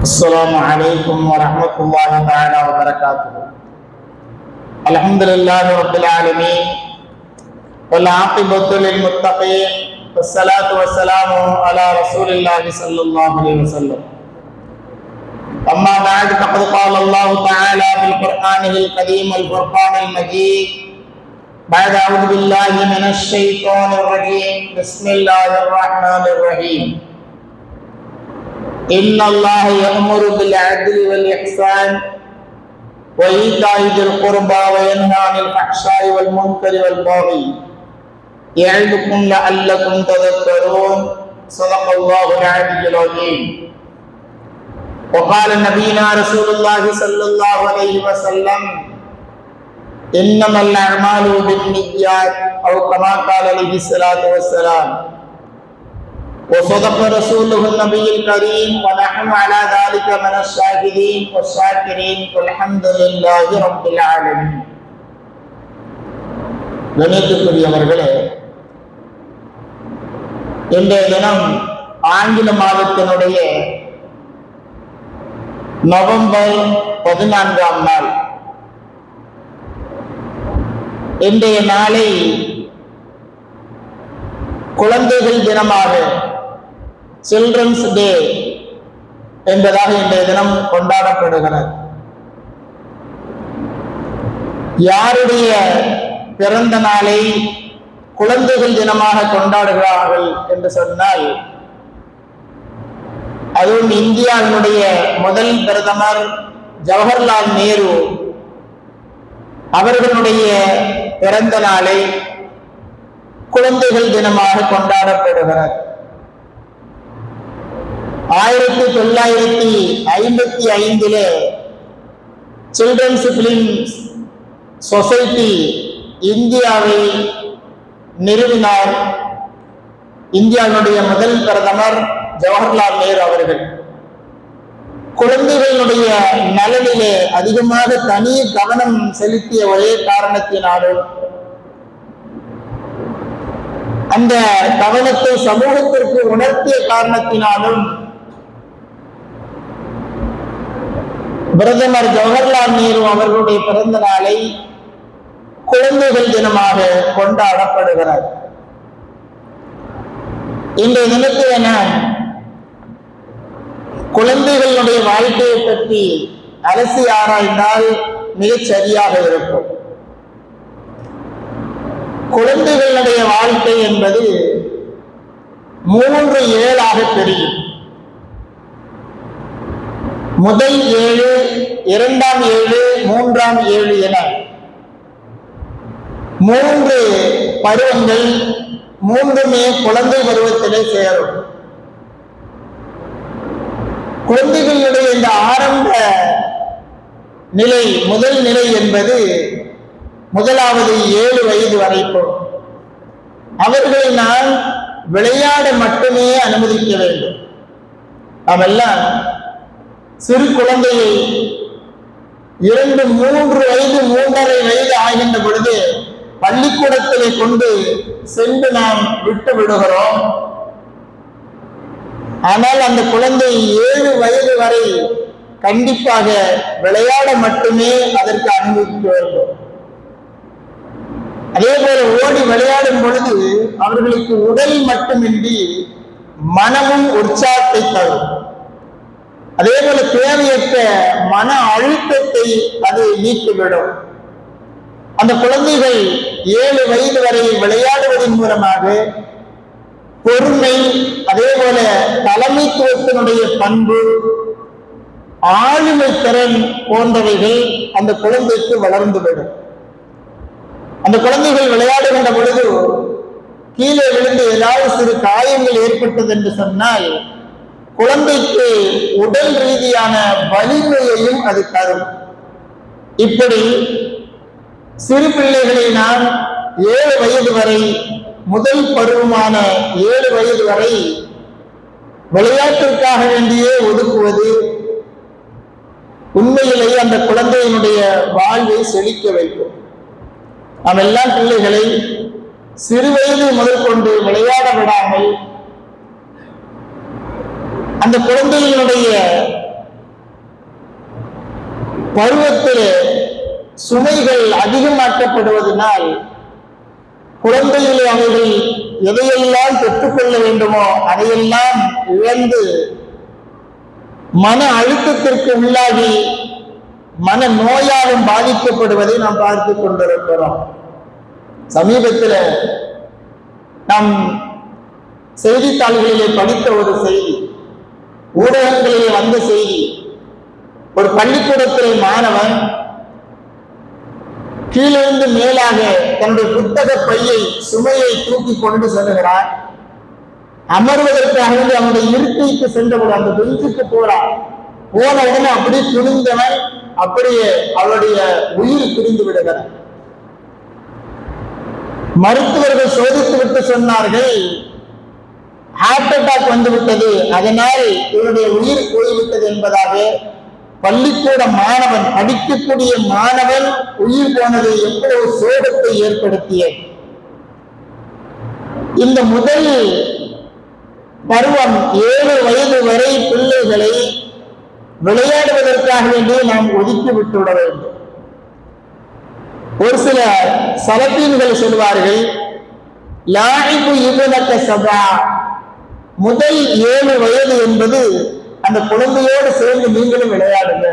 السلام عليكم ورحمة الله تعالى وبركاته. الحمد لله رب العالمين والعاقبة للمتقين والصلاة والسلام على رسول الله صلى الله عليه وسلم. أما بعد فقد قال الله تعالى في القرآن الكريم الفرقان المجيد بعد أعوذ بالله من الشيطان الرجيم بسم الله الرحمن الرحيم. إن الله يأمر بالعدل والإحسان وإيتاء ذي القربى وينهى عن الفحشاء والمنكر والبغي يعظكم لعلكم تذكرون. صدق الله العلي العظيم. وقال نبينا رسول الله صلى الله عليه وسلم إنما الأعمال بالنيات أو كما قال عليه الصلاة والسلام. وصدق رسوله النبي الكريم ونحن على ذلك من الشاهدين والشاكرين والحمد لله رب العالمين. கணியத்துக்குரியவர்களே, இன்றைய தினம் ஆங்கில மாதத்தினுடைய நவம்பர் 14ஆம் நாள். இன்றைய நாளை குழந்தைகள் தினமாக சில்ட்ரன்ஸ் டே என்பதாக இன்றைய தினம் கொண்டாடப்படுகிறது. யாருடைய பிறந்த நாளை குழந்தைகள் தினமாக கொண்டாடுகிறார்கள் என்று சொன்னால், அதுவும் இந்தியாவினுடைய முதல் பிரதமர் ஜவஹர்லால் நேரு அவர்களுடைய பிறந்த நாளை குழந்தைகள் தினமாக கொண்டாடப்படுகிறது. 1955 சில்ட்ரன்ஸ் பிலிம் சொசைட்டி இந்தியாவை நிறுவினார் இந்தியாவினுடைய முதல் பிரதமர் ஜவஹர்லால் நேரு அவர்கள். குழந்தைகளுடைய நலனிலே அதிகமாக தனி கவனம் செலுத்திய ஒரே காரணத்தினாலும் அந்த கவனத்தை சமூகத்திற்கு உணர்த்திய காரணத்தினாலும் பிரதமர் ஜவஹர்லால் நேரு அவர்களுடைய பிறந்த நாளை குழந்தைகள் தினமாக கொண்டாடப்படுகிறார். இன்றைய தினத்தில் நான் குழந்தைகளுடைய வாழ்க்கையை பற்றி அலசி ஆராய்ந்தால் மிகச் சரியாக இருக்கும். குழந்தைகளுடைய வாழ்க்கை என்பது 3 ஏழாக தெரியும். முதல் 7, 2ஆம் 7, 3ஆம் 7 என 3 பருவங்கள் 3மே குழந்தை பருவத்திலே சேரும். குழந்தைகளுடைய இந்த ஆரம்ப நிலை, முதல் நிலை என்பது முதலாவது 7 வயது வரைக்கும் அவர்களை நான் விளையாட மட்டுமே அனுமதிக்க வேண்டும். நாமெல்லாம் சிறு குழந்தையை 2, 3 வயது 3.5 வயது ஆகின்ற பொழுது பள்ளிக்கூடத்திலே கொண்டு சென்று நாம் விட்டு விடுகிறோம். ஆனால் அந்த குழந்தை 7 வயது வரை கண்டிப்பாக விளையாட மட்டுமே அதற்கு அனுமதிக்க வேண்டும். அதே போல ஓடி விளையாடும் பொழுது அவர்களுக்கு உடல் மட்டுமின்றி மனமும் உற்சாகத்தை தரும். அதே போல தேவையற்ற மன அழுத்தத்தை அது நீக்கிவிடும். அந்த குழந்தைகள் 7 வயது வரை விளையாடுவதன் மூலமாக பொறுமை, அதே போல தலைமைத்துவத்தினுடைய பண்பு, ஆளுமை திறன் போன்றவைகள் அந்த குழந்தைக்கு வளர்ந்துவிடும். அந்த குழந்தைகள் விளையாடுகின்ற பொழுது கீழே விழுந்து ஏதாவது சிறு காயங்கள் ஏற்பட்டது என்று சொன்னால் குழந்தைக்கு உடல் ரீதியான வலிமையையும் அது தரும். இப்படி சிறு பிள்ளைகளை நாம் 7 வயது வரை, முதல் பருவமான 7 வயது வரை விளையாட்டிற்காக வேண்டியே ஒதுக்குவது உண்மையிலேயே அந்த குழந்தையினுடைய வாழ்வை செழிக்க வைக்கும். நாம் எல்லா பிள்ளைகளை சிறு வயது முதல் கொண்டு விளையாட விடாமல் அந்த குழந்தையினுடைய பருவத்திலே சுமைகள் அதிகமாக்கப்படுவதனால் குழந்தைகளை அவர்கள் எதையெல்லாம் பெற்றுக்கொள்ள வேண்டுமோ அதையெல்லாம் இழந்து மன அழுத்தத்திற்கு உள்ளாகி மன நோயாலும் பாதிக்கப்படுவதை நாம் பார்த்து கொண்டிருக்கிறோம். சமீபத்தில் நாம் செய்தித்தாள்களிலே படித்த ஒரு செய்தி, ஊடகங்களிலே வந்த செய்தி, ஒரு பள்ளிக்கூடத்தில் மாணவன் கீழிருந்து மேலாக தன்னுடைய புத்தக பையை சுமையை தூக்கி கொண்டு செல்கிறான். அமர்வதற்காக அவனுடைய இருக்கைக்கு சென்றவர் அந்த பெஞ்சுக்கு போறான். போன உடனே அப்படியே துணிந்தவன் அப்படியே அவருடைய உயிர் பிரிந்து விடுகிறான். மருத்துவர்கள் சோதித்து விட்டு சொன்னார்கள், ஹார்ட் அட்டாக் வந்து விட்டது, அதனால் இவருடைய உயிர் போய்விட்டது என்பதாக. பள்ளிக்கூட மாணவன், படிக்கக்கூடிய மாணவன் உயிர் போனது எவ்வளவு சோகத்தை ஏற்படுத்திய. இந்த முதல் பருவம் 7 வயது வரை பிள்ளைகளை விளையாடுவதற்காக வேண்டி நாம் ஒதுக்கி விட்டுவிட வேண்டும். ஒரு சில சலப்பீன்கள் சொல்வார்கள், லாயிபு இபுனக சபா, முதல் 7 வயது என்பது அந்த குழந்தையோடு சேர்ந்து நீங்களும் விளையாடுங்க.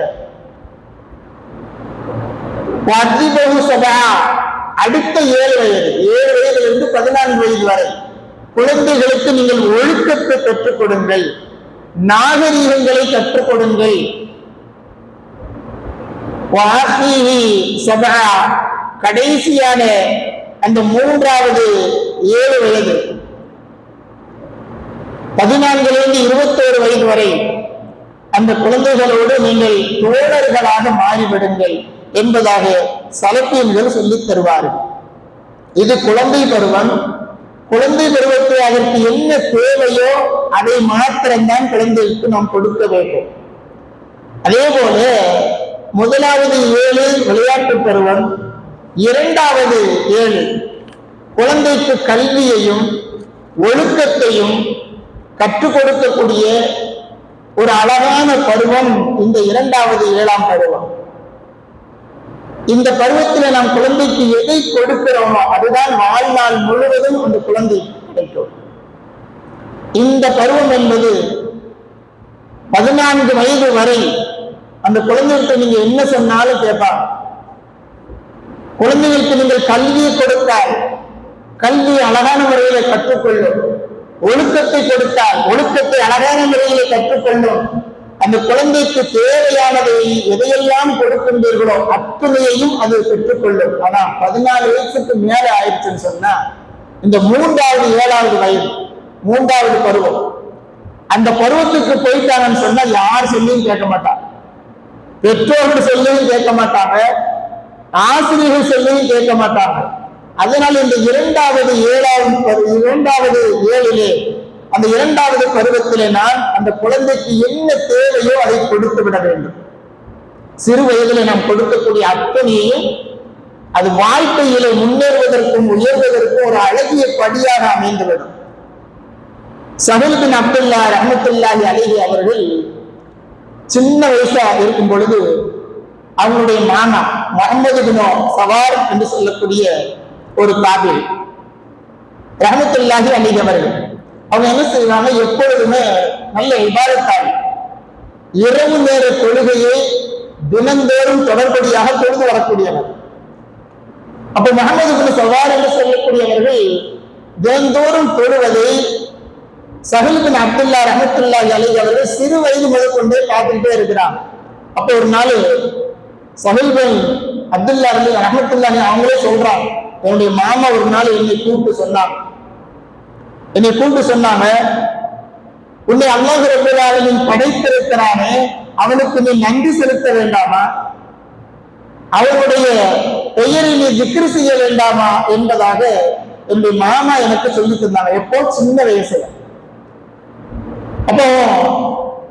அடுத்த 7 வயதிலிருந்து 14 வயது வரை குழந்தைகளுக்கு நீங்கள் ஒழுக்கத்தை கற்றுக் கொடுங்கள், நாகரீகங்களை கற்றுக் கொடுங்கள். கடைசியான அந்த 3வது 7 வயது 14 21 வயது வரை அந்த குழந்தைகளோடு நீங்கள் தோழர்களாக மாறிவிடுங்கள் என்பதாக சலப்பீன்கள் சொல்லித் தருவார்கள். இது குழந்தை பருவம். குழந்தை பருவத்தை அதற்கு என்ன தேவையோ அதை மாத்திரம்தான் குழந்தைக்கு நாம் கொடுக்க வேண்டும். அதே போல முதலாவது 7 விளையாட்டு பருவம், 2வது 7 குழந்தைக்கு கல்வியையும் ஒழுக்கத்தையும் கற்றுக் கொடுக்கக்கூடிய ஒரு அழகான பருவம் இந்த 2வது 7ஆம் பருவம். இந்த பருவத்தில் நாம் குழந்தைக்கு எதை கொடுக்கிறோமோ அதுதான் வாழ்நாள் முழுவதும் அந்த குழந்தை கிடைக்கும். இந்த பருவம் என்பது 14 வயது வரை அந்த குழந்தைகளுக்கு நீங்க என்ன சொன்னாலும் கேட்பாங்க. குழந்தைகளுக்கு நீங்கள் கல்வியை கொடுத்தால் கல்வி அழகான முறையில கற்றுக்கொள்ளும், ஒழுக்கத்தை கொடுத்தால் ஒழுக்கத்தை அழகான முறையிலே கற்றுக்கொள்ளும். அந்த குழந்தைக்கு தேவையானதை எதையெல்லாம் கொடுக்கின்றீர்களோ அத்தனையையும் அது பெற்றுக்கொள்ளும். ஆனா 14 வயசுக்கு மேல ஆயிடுச்சுன்னு சொன்னா இந்த 3வது 7வது வயது 3வது பருவம், அந்த பருவத்துக்கு போயிட்டாங்கன்னு சொன்னா யார் சொல்லியும் கேட்க மாட்டாங்க, பெற்றோர்கள் சொல்லியும் கேட்க மாட்டாங்க, ஆசிரியர்கள் சொல்லியும் கேட்க மாட்டாங்க. அதனால இந்த 2வது 7லே அந்த 2வது பருவத்திலே நான் அந்த குழந்தைக்கு என்ன தேவையோ அதை கொடுத்து விட வேண்டும். சிறு வயதிலே நாம் கொடுக்கக்கூடிய அத்தனையையும் அது வாழ்க்கையிலே முன்னேறுவதற்கும் உயர்வதற்கும் ஒரு அழகிய படியாக அமைந்துவிடும். சஹல் பின் அப்துல்லா ரஹ்மத்துல்லாஹி அலைஹி அவர்கள் சின்ன வயசா இருக்கும் பொழுது அவங்களுடைய மாமா முஹம்மது பின் சவார் என்று சொல்லக்கூடிய ஒரு தாபி ரஹ்மத்துல்லாஹி அலைஹி அவர்கள் அவங்க என்ன செய்வாங்க, எப்பொழுதுமே நல்ல இபாதத்தால் இரவு நேர தொழுகையை தினந்தோறும் தொடர்படியாக தொழுது வரக்கூடியவர். அப்ப முஹம்மது பின் சவார் என்று சொல்லக்கூடியவர்கள் தினந்தோறும் தொழுவதை சஹல் பின் அப்துல்லா ரஹ்மத்துல்லாஹி அலைஹி அவர்கள் சிறு வயது முதல் கொண்டே பார்த்துக்கிட்டே இருக்கிறாங்க. அப்ப ஒரு நாள் சஹல் பின் அப்துல்லா ரஹ்மத்துல்லாஹி அவங்களே சொல்றாங்க, என்னுடைய மாமா ஒரு நாள் என்னை கூப்பிட்டு சொன்னாங்க, உன்னை அல்லாஹ் ரப்பல் ஆலமீன் படைத்திருக்கிறானே அவனுக்கு நீ நன்றி செலுத்த வேண்டாமா, அவனுடைய பெயரை நீ திக்ர் செய்ய வேண்டாமா என்பதாக என்னுடைய மாமா எனக்கு சொல்லி தந்தாங்க. எப்போ சின்ன வயசுல. அப்போ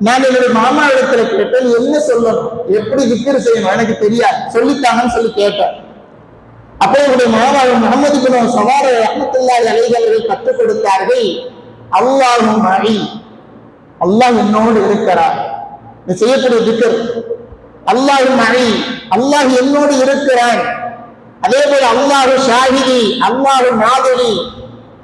நான் என்னுடைய மாமா இடத்துல கேட்டேன், என்ன சொல்லணும், எப்படி திக்ர் செய்யணும் எனக்கு தெரியாது, சொல்லித்தாங்கன்னு சொல்லி கேட்டேன். அப்போ என்னுடைய மாமா முஹம்மது பின் சவார் ரஹ்மத்துல்லாஹி அலைஹி அவர்கள் கற்றுக் கொடுத்தார்கள், அல்லாஹ் என்னோடு இருக்கிறார், நீ செய்யக்கூடிய திக்ர் அல்லாஹ் மழை, அல்லாஹ் என்னோடு இருக்கிறான். அதே போல அல்லாஹு ஷாஹிதி, அல்லாஹு மாதிரி,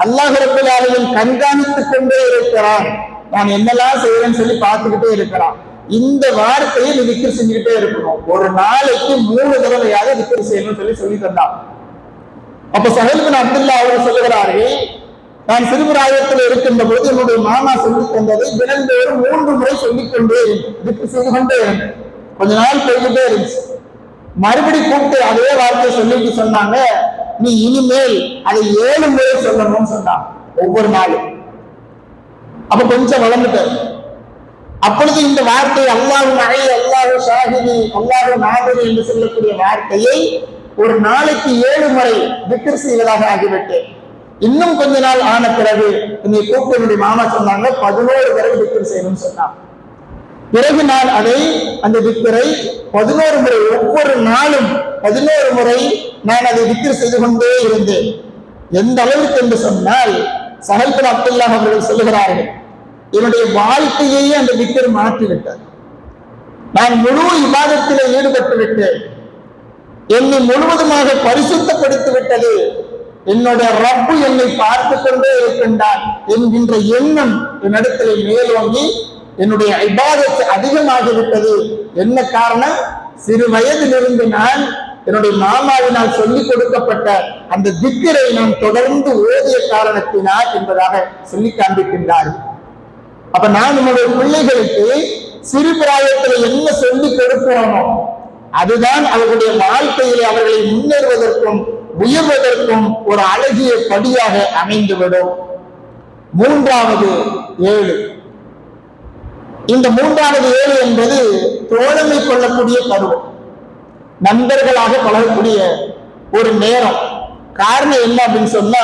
அல்லாஹ் ரப்பல் ஆலமீன் கண்காணித்துக் கொண்டே இருக்கிறான். நான் என்னெல்லாம் செய்யறேன்னு சொல்லி பார்த்துக்கிட்டே இருக்கிறான். இந்த வார்த்தையை நீ திக்ர் செஞ்சுக்கிட்டே இருக்கணும். ஒரு நாளைக்கு 3 தடவையாவது திக்ர் செய்யணும்னு சொல்லி தந்தான். அப்ப சஹல் பின் அப்துல்லா அவர் சொல்லுகிறார்கள், நான் சிறுபிராயத்தில் இருக்கின்ற பொழுது என்னுடைய மாமா சொல்லித் தந்ததை தினந்தோறும் 3 முறை சொல்லிக் கொண்டே திக்ர் செய்து கொண்டே இருந்தேன். கொஞ்ச நாள் போய்கிட்டே இருந்துச்சு. மறுபடி கூப்பிட்டு அதே வார்த்தையை சொல்லிட்டு சொன்னாங்க, நீ இனிமேல் அதை 7 முறை சொல்லணும்னு சொன்னாங்க ஒவ்வொரு நாளும். அப்ப கொஞ்சம் வளர்ந்துட்டார். அப்பொழுது இந்த வார்த்தை அல்லாஹு மழை, அல்லாஹு ஷாஹிதி, அல்லாஹு மாதிரி என்று சொல்லக்கூடிய வார்த்தையை ஒரு நாளைக்கு 7 முறை திக்ர் செய்வதாக ஆகிவிட்டேன். இன்னும் கொஞ்ச நாள் ஆன பிறகு என்னை கூப்பிட்டு என்னுடைய மாமா சொன்னாங்க 11 தடவை திக்ர் செய்யணும்னு சொன்னாங்க. பிறகு நான் அதை அந்த திக்ரை 11 முறை, ஒவ்வொரு நாளும் 11 முறை நான் அதை திக்ர் செய்து கொண்டே இருந்தேன். எந்த அளவுக்கு என்று சொன்னால் சஹல் பின் அப்துல்லா அவர்கள் சொல்லுகிறார்கள், என்னுடைய வாழ்க்கையையே அந்த திக்ர் மாற்றிவிட்டார். நான் முழு இபாதத்திலே ஈடுபட்டு விட்டேன். என்னை முழுவதுமாக பரிசுத்தப்படுத்தி விட்டது. என்னுடைய ரப்பு என்னை பார்த்து கொண்டே இருக்கின்றான் என்கின்ற எண்ணம் என்னிடத்திலே மேலோங்கி என்னுடைய இபாதத்து அதிகமாகிவிட்டது. என்ன காரணம்? சிறு வயதிலிருந்து நான் என்னுடைய மாமாவினால் சொல்லிக் கொடுக்கப்பட்ட அந்த திக்ரை நான் தொடர்ந்து ஓதிய காரணத்தினால் என்பதாக சொல்லி காண்பிக்கின்றார். அப்ப நான் நம்முடைய பிள்ளைகளுக்கு சிறு பிராயத்தில் என்ன சொல்லிக் கொடுக்கிறோமோ அதுதான் அவர்களுடைய வாழ்க்கையிலே அவர்களை முன்னேறுவதற்கும் உயர்வதற்கும் ஒரு அழகிய படியாக அமைந்துவிடும். 3வது 7. இந்த 3வது 7 என்பது தோழமை கொள்ளக்கூடிய பருவம், நண்பர்களாக பழகக்கூடிய ஒரு நேரம். காரணம் என்ன அப்படின்னு சொன்னா,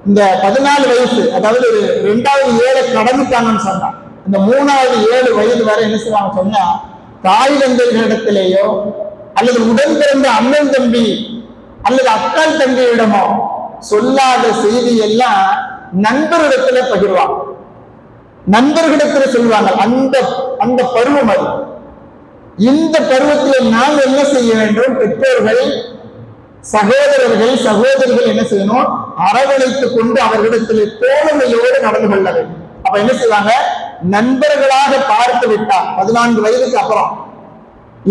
இந்த 14 வயசு, அதாவது 2வது 7 கடந்துட்டாங்கன்னு சொன்னா, இந்த 3வது 7 வயது வரை என்ன செய்வாங்க சொன்னா, தாய் தந்தைகளிடத்திலேயோ அல்லது உடன் பிறந்த அண்ணன் தம்பி அல்லது அக்கால் தம்பியிடமோ சொல்லாத செய்தி எல்லாம் நண்பரிடத்துல பகிர்வாங்க, நண்பர்களிடத்துல சொல்லுவாங்க. அந்த பருவம் அது. இந்த பருவத்தில் நாம் என்ன செய்ய வேண்டும்? பெற்றோர்கள், சகோதரர்கள், சகோதரிகள் என்ன செய்யணும்? அரவணைத்துக் கொண்டு அவர்களிடத்தில் தோழமையோடு நடந்து கொள்ள வேண்டும். அப்ப என்ன செய்வாங்க? நண்பர்களாக பார்த்து விட்டார் 14 வயதுக்கு அப்புறம்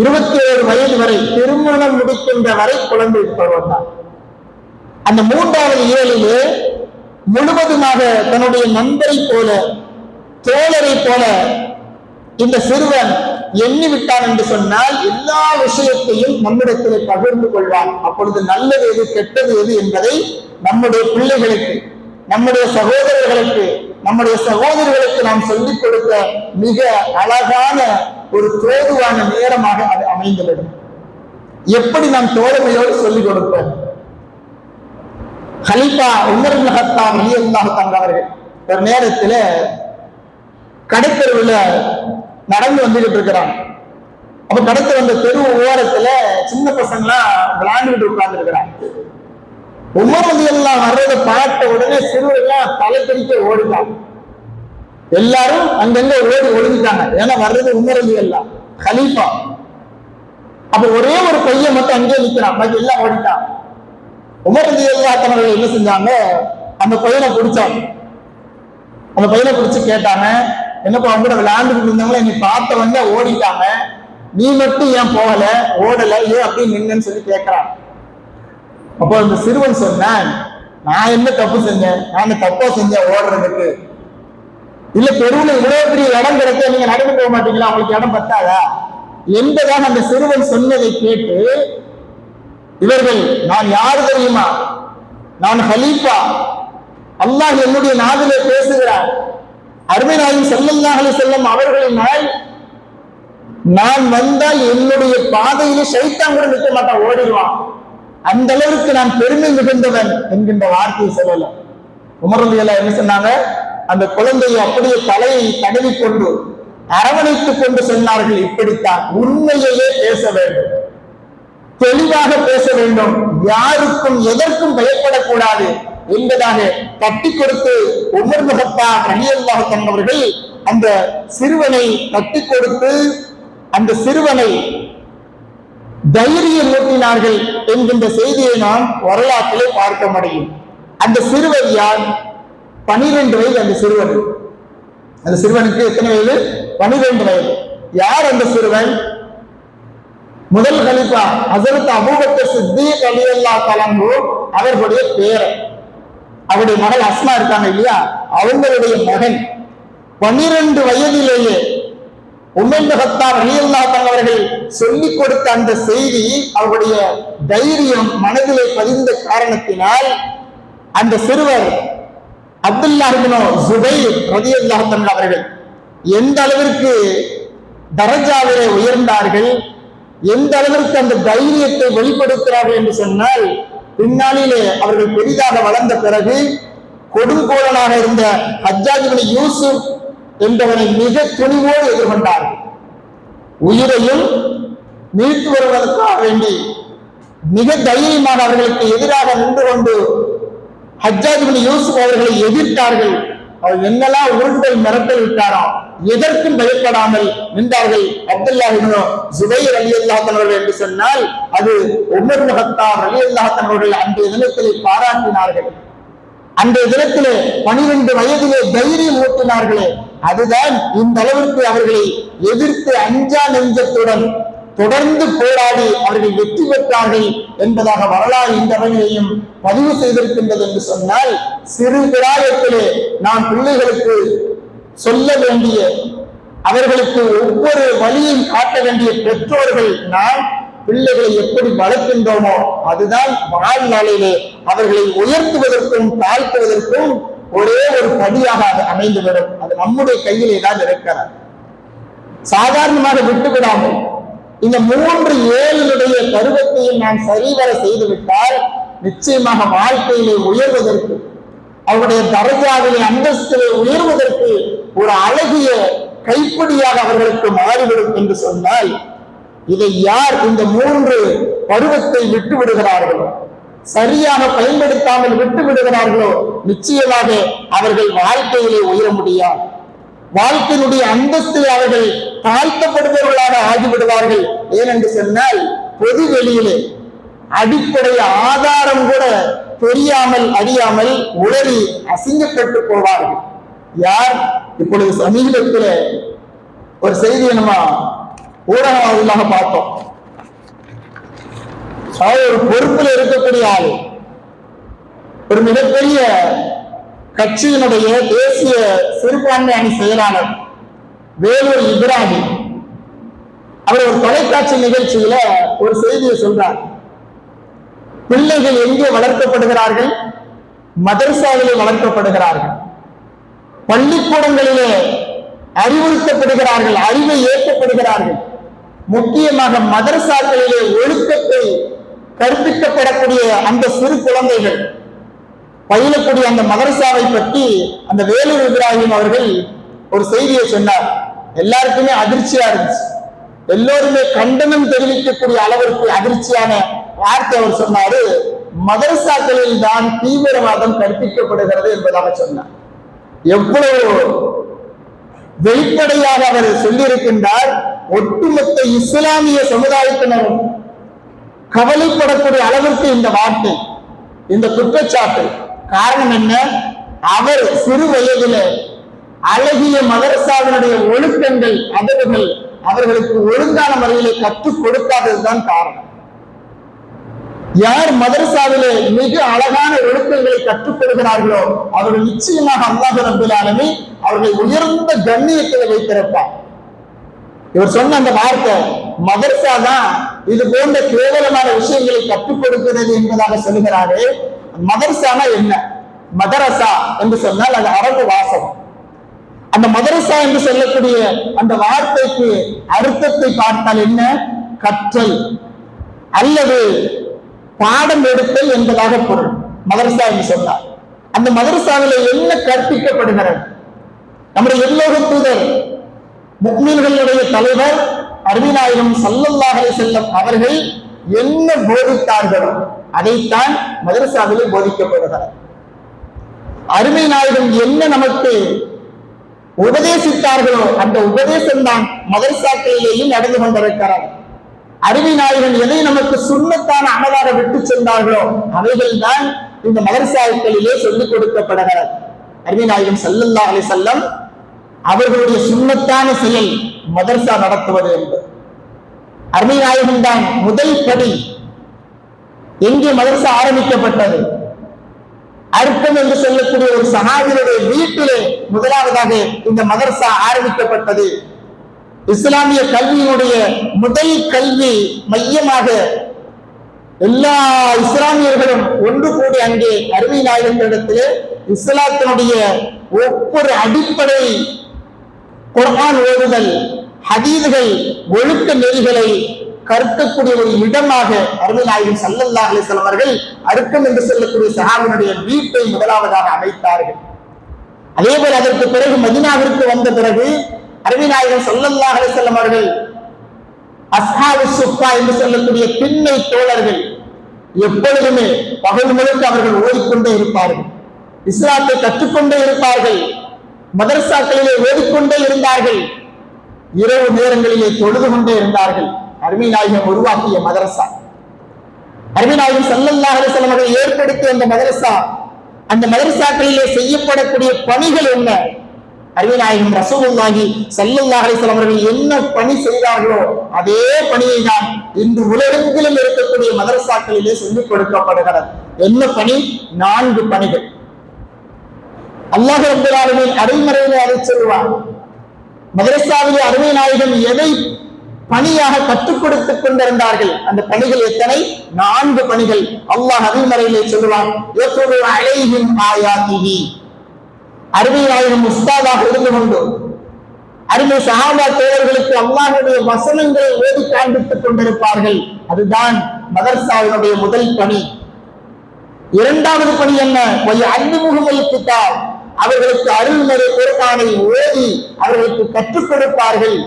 27 வயது வரை திருமணம் முடிக்கின்ற வரை குழந்தை பருவம் தான். அந்த 3வது 7 முழுவதுமாக தன்னுடைய நண்பரை போல, தோழரை போல இந்த சிறுவன் எண்ணி விட்டான் என்று சொன்னால் எல்லா விஷயத்தையும் நம்மிடத்தில் பகிர்ந்து கொள்வான். அப்பொழுது நல்லது எது, கெட்டது எது என்பதை நம்முடைய பிள்ளைகளுக்கு, நம்முடைய சகோதரர்களுக்கு, நம்முடைய சகோதரிகளுக்கு நாம் சொல்லிக் கொடுக்க மிக அழகான ஒரு தோதுவான நேரமாக அது அமைந்துவிடும். எப்படி நாம் தோழமையோடு சொல்லிக் கொடுப்போம்? ஹலீஃபா உமர் இப்னு கத்தாப் ரலியல்லாஹு தஆலா அவர்கள் ஒரு நேரத்துல கடைத்தெருவுல நடந்து வந்துகிட்டு இருக்கிறாங்க. அப்ப கடத்து வந்த தெரு ஓரத்துல சின்ன பசங்களாம் விளையாண்டுகிட்டு உட்கார்ந்து இருக்கிறாங்க. உமர் ரலியல்லாஹு வர்றதை பார்த்த உடனே சிறுவர்கள்லாம் தலை தெறிக்க ஓடிட்டாங்க. எல்லாரும் அங்கங்க ஓடி ஒளிஞ்சிட்டாங்க. ஏன்னா வர்றது உமர் ரலியல்லாஹு கலீஃபா. அப்ப ஒரே ஒரு பையன் மட்டும் அங்கே நிற்கிறான், பாக்கி எல்லாம் ஓடிட்டான். உமர் ரலியல்லாஹு அவர்கள் என்ன செஞ்சாங்க? அந்த பையனை பிடிச்சாங்க. அந்த பையனை பிடிச்சு கேட்டாங்க, என்னப்பா அவங்க கூட விளையாண்டுட்டு இருந்தவங்கள என்னை பார்த்த வந்து ஓடிட்டாங்க, நீ மட்டும் ஏன் போகல, ஓடல, ஏன் அப்படின்னு நின்னு சொல்லி கேட்கிறான். அப்போ அந்த சிறுவன் சொன்னான், நான் என்ன தப்பு செஞ்சேன்? நான் தப்பா செஞ்சேன் ஓடுறதுக்கு? இல்ல தெருவுல இவ்வளவு பெரிய இடம் கிடைக்க நீங்க நடந்து போக மாட்டீங்களா, அவங்களுக்கு இடம் பத்தாதா என்பதாக அந்த சிறுவன் சொன்னதை கேட்டு இவர்கள், நான் யாரு தெரியுமா? நான் ஹலீஃபா, அல்லாஹ் என்னுடைய நாவிலே பேசுகிறார், அருமை நாயகம் ஸல்லல்லாஹு அலைஹி வஸல்லம் அவர்களினால் நான் வந்தால் என்னுடைய பாதையிலே ஷைத்தான் கூட நிற்க மாட்டான், ஓடிடுவான், அந்த அளவுக்கு நான் பெருமை மிகுந்தவன் என்கின்ற வார்த்தையை சொல்லல. உமர் ரலியல்லாஹு என்ன சொன்னாங்க? அந்த குழந்தையை அப்படியே தலையை தடவி கொண்டு அரவணைத்துக் கொண்டு சொன்னார்கள், இப்படித்தான் உண்மையையே பேச வேண்டும், தெளிவாக பேச வேண்டும், யாருக்கும் எதற்கும் பயப்படக்கூடாது என்பதாக தட்டி கொடுத்து உமர் இப்னு கத்தாப் ரலியல்லாஹு தஆலா அவர்கள் அந்த சிறுவனை தட்டி கொடுத்து அந்த சிறுவனை தைரியம் ஊட்டினார்கள் என்கின்ற செய்தியை நாம் வரலாற்றிலே பார்க்க முடியும். அந்த சிறுவன் யார்? 12 வயது. அந்த சிறுவனுக்கு எத்தனை வயது? 12 வயது. யார் அந்த சிறுவன்? முதல் கலீஃபா ஹஜ்ரத் அபூபக்கர் சித்தீக் ரலியல்லாஹு அன்ஹு அவர்களுடைய பேரன். அவருடைய மகள் அஸ்மா இருக்காங்க இல்லையா, அவங்களுடைய மகன். 12 வயதிலேயே உமர் பின் கத்தாப் ரலியல்லாஹு அன்ஹு அவர்கள் சொல்லிக் கொடுத்த அந்த செய்தி, அவருடைய தைரியம் மனதிலே பதிந்த காரணத்தினால் அந்த சிறுவர் அப்துல்லாஹ் இப்னு ஸுபைர் ரலியல்லாஹு அன்ஹு அவர்கள் எந்த அளவிற்கு தரஜாவிலே உயர்ந்தார்கள், எந்த அளவிற்கு அந்த தைரியத்தை வெளிப்படுத்துகிறார்கள் என்று சொன்னால், பின்னாளிலே அவர்கள் பெரிதாக வளர்ந்த பிறகு கொடுங்கோலனாக இருந்த ஹஜ்ஜாஜ் இப்னு யூசுப் என்பவனை மிக துணிவோடு எதிர்கொண்டார்கள். உயிரையும் மீட்டு வருவதற்காக வேண்டி மிக தைரியமாக அவர்களுக்கு எதிராக நின்று கொண்டு ஹஜ்ஜாஜ் இப்னு யூசுப் அவர்களை எதிர்த்தார்கள். அவர் என்னெல்லாம் உருண்டல் மிரட்டல் விட்டாரோ எதற்கும் பயப்படாமல் நின்றார்கள் அப்துல்லாஹ் இப்னு ஸுபைர் ரலியல்லாஹு அன்ஹு என்று சொன்னால், அது உமர் பின் கத்தாப் ரலியல்லாஹு அன்ஹு அவர்கள் அன்றைய தினத்திலே பாராட்டினார்கள். அன்றைய தினத்திலே 12 வயதிலே தைரியம் ஊட்டினார்களே, அதுதான் இந்த அளவிற்கு அவர்களை எதிர்த்து அஞ்சா நெஞ்சத்துடன் தொடர்ந்து போராடி அவர்கள் வெற்றி பெற்றார்கள் என்பதாக வரலாறு இந்த வகையையும் பதிவு செய்திருக்கின்றது என்று சொன்னால், சிறு பிராயத்திலே நாம் பிள்ளைகளுக்கு சொல்ல வேண்டிய, அவர்களுக்கு ஒவ்வொரு வழியும் காட்ட வேண்டிய பெற்றோர்கள் நாம் பிள்ளைகளை எப்படி வளர்க்கின்றோமோ அதுதான் வாழ்நாளிலே அவர்களை உயர்த்துவதற்கும் தாழ்த்துவதற்கும் ஒரே ஒரு படியாக அது அமைந்துவிடும். அது நம்முடைய கையிலே தான் இருக்கிறது. சாதாரணமாக விட்டுவிடாமல் இந்த 3 ஏழுடைய பருவத்தையும் நாம் சரிவர செய்துவிட்டால் நிச்சயமாக வாழ்க்கையிலே உயர்வதற்கு, அவருடைய தரஜாவிலே அந்தஸ்திலே உயர்வதற்கு ஒரு அழகிய கைப்பிடியாக அவர்களுக்கு மாறிவிடும் என்று சொன்னால், இதை யார் இந்த 3 பருவத்தை விட்டு விடுகிறார்களோ, சரியாக பயன்படுத்தாமல் விட்டு விடுகிறார்களோ, நிச்சயமாக அவர்கள் வாழ்க்கையிலே உயர முடியாது. வாழ்க்கையினுடைய அந்தஸ்தை அவர்கள் தாழ்த்தப்படுபவர்களாக ஆகிவிடுவார்கள். ஏனென்று சொன்னால், பொது வெளியிலே அடிப்படை ஆதாரம் கூட தெரியாமல் அறியாமல் உளறி அசிங்கப்பட்டு போவார்கள். யார்? இப்பொழுது சமீபத்தில் ஒரு செய்தியை நம்ம ஊடகமாக பார்த்தோம். ஒரு பொறுப்பில் இருக்கக்கூடிய ஆளு, ஒரு மிகப்பெரிய கட்சியினுடைய தேசிய சிறுபான்மை அணி செயலாளர் வேலூர் இப்ராஹிம், அவர் ஒரு தொலைக்காட்சி நிகழ்ச்சியில ஒரு செய்தியை சொல்றார். பிள்ளைகள் எங்கே வளர்க்கப்படுகிறார்கள்? மதரசாவிலே வளர்க்கப்படுகிறார்கள். பள்ளிக்கூடங்களிலே அறிவுறுத்தப்படுகிறார்கள், அறிவை ஏற்கப்படுகிறார்கள். முக்கியமாக மதரசாக்களிலே ஒழுக்கத்தை கற்பிக்கப்படக்கூடிய அந்த சிறு குழந்தைகள் பயிலக்கூடிய அந்த மதரசாவை பற்றி அந்த வேலூர் இப்ராஹிம் அவர்கள் ஒரு செய்தியை சொன்னார். எல்லாருக்குமே அதிர்ச்சியா இருந்துச்சு. எல்லோருமே கண்டனம் தெரிவிக்கக்கூடிய அளவிற்கு அதிர்ச்சியான வார்த்தை அவர் சொன்னாரு. மதரசாக்களில் தான் தீவிரவாதம் கற்பிக்கப்படுகிறது என்பதாக சொன்னார். எவ்வளவு வெளிப்படையாக அவர் சொல்லியிருக்கின்றார். ஒட்டுமொத்த இஸ்லாமிய சமுதாயத்தினரும் கவலைப்படக்கூடிய அளவிற்கு இந்த வார்த்தை, இந்த குற்றச்சாட்டு. காரணம் என்ன? அவர் சிறு வயதில அழகிய மதரசாவினுடைய ஒழுக்கங்கள், அதவுகள் அவர்களுக்கு ஒழுங்கான முறையிலே கற்றுக் கொடுக்காததுதான் காரணம். யார் மதரசாவிலே மிக அழகான ஒழுக்கங்களை கற்றுக்கொள்கிறார்களோ அவர்கள் நிச்சயமாக அல்லாஹ் ரப்பல் ஆலமீன் அவர்களை உயர்ந்த கண்ணியத்தில் வைத்திருப்பார். இவர் சொன்ன அந்த வார்த்தை, மதரசா தான் இது போன்ற கேவலமான விஷயங்களை கற்றுக் கொடுக்கிறது என்பதாக சொல்லுகிறாரே. மதரசானா என்ன? மதரசா என்று சொன்னால் அது அரபு வாசம். அந்த மதரசா என்று சொல்லக்கூடிய அந்த வார்த்தைக்கு அர்த்தத்தை பார்த்தால் என்ன? கற்றல் அல்லது பாடம் எடுத்தல் என்பதாக பொருள். மதரசா என்று சொன்னார். அந்த மதரசாவிலே என்ன கற்பிக்கப்படுகிறது? நம்முடைய எல்லோக தூதர் முஃமின்களுடைய தலைவர் அருமைநாயகம் ஸல்லல்லாஹு அலைஹி வஸல்லம் அவர்கள் என்ன போதித்தார்களோ அதைத்தான் மதரசாவிலே போதிக்கப்படுகிறது. அருமைநாயகம் என்ன நமக்கு உபதேசித்தார்களோ அந்த உபதேசம் தான் மதரசாக்களிலேயும் நடந்து கொண்டிருக்கிறார். அருமை நாயகன் எதை நமக்கு சுன்னத்தான அமலாக விட்டு சென்றார்களோ அவைகள் தான் இந்த மதரசாக்களிலே சொல்லிக் கொடுக்கப்படுகிறது. அருமை நாயகன் ஸல்லல்லாஹு அலைஹி வஸல்லம் அவர்களுடைய சுன்னத்தான செயல் மதரசா நடத்துவது என்பது. அருமை நாயகன் தான் முதல் படி. எங்கே மதரசா ஆரம்பிக்கப்பட்டது? அர்க்கம் என்று சொல்லக்கூடிய ஒரு சஹாபியுடைய வீட்டிலே முதலாவதாக இந்த மதரசா ஆரம்பிக்கப்பட்டது. இஸ்லாமிய கல்வியினுடைய முதல் கல்வி மையமாக எல்லா இஸ்லாமியர்களும் ஒன்று கூடி அங்கே அருமை நாயகத்திலே இஸ்லாத்தினுடைய ஒவ்வொரு அடிப்படை குர்ஆன் ஓதுதல், ஹதீதுகள், ஒழுக்க நெறிகளை கற்கக்கூடிய ஒரு இடமாக அருமை நாயகம் ஸல்லல்லாஹு அலைஹி வஸல்லம் அவர்கள் அர்க்கம் என்று சொல்லக்கூடிய சஹாபியினுடைய வீட்டை முதலாவதாக அமைத்தார்கள். அதே போல அதற்கு பிறகு மதீனாவிற்கு வந்த பிறகு அருமை நாயகம் ஸல்லல்லாஹு அலைஹி வஸல்லம் அவர்கள் அஸ்ஹாபு சுஃபா என்று சொல்லக்கூடிய பின்னை தோழர்கள் எப்பொழுதுமே பகல் முழுக்க அவர்கள் ஓடிக்கொண்டே இருப்பார்கள், இஸ்லாத்தை கற்றுக்கொண்டே இருப்பார்கள், மதரசாக்களிலே ஓடிக்கொண்டே இருந்தார்கள், இரவு நேரங்களிலே தொழுது கொண்டே இருந்தார்கள். அருமை நாயகம் உருவாக்கிய மதரசா, அருமை நாயகம் ஸல்லல்லாஹு அலைஹி வஸல்லம் அவர்கள் ஏற்படுத்திய அந்த மதரசா, அந்த மதரசாக்களிலே செய்யப்படக்கூடிய பணிகள் என்ன? அருமை நாயகம் ரசூலுல்லாஹி ஸல்லல்லாஹு அலைஹி வஸல்லம் அவர்கள் என்ன பணி செய்தார்களோ அதே பணியை தான் இன்று உலகெங்கிலும் இருக்கக்கூடிய மதரசாக்களிலே சொல்லிக் கொடுக்கப்படுகிறது. என்ன பணி? 4 பணிகள். அல்லாஹ் ரப்பல் ஆலமீன் அருள்மறையிலே அதை சொல்வார். மதரசாவிலே அருமை நாயகம் எதை பணியாக கற்றுக் கொடுத்துக் கொண்டிருந்தார்கள்? அந்த பணிகள் எத்தனை? 4 பணிகள். அல்லாஹ் அருள்மறையிலே சொல்வார், யத்லு அலைஹிம் ஆயாத்திஹி. அருமை நாயகம் உஸ்தாதாக இருந்து கொண்டு அருமை சஹாபா தோழர்களுக்கு அல்லாஹ்வுடைய வசனங்களை ஓதி காண்பித்துக் கொண்டிருப்பார்கள். அதுதான் மதரசாவினுடைய முதல் பணி. இரண்டாவது பணி என்ன? வயஅல்லிமுஹுல் கிதாப். அவர்களுக்கு அருள்மறை குர்ஆனை ஓதி அவர்களுக்கு கற்றுக் கொடுப்பார்கள்.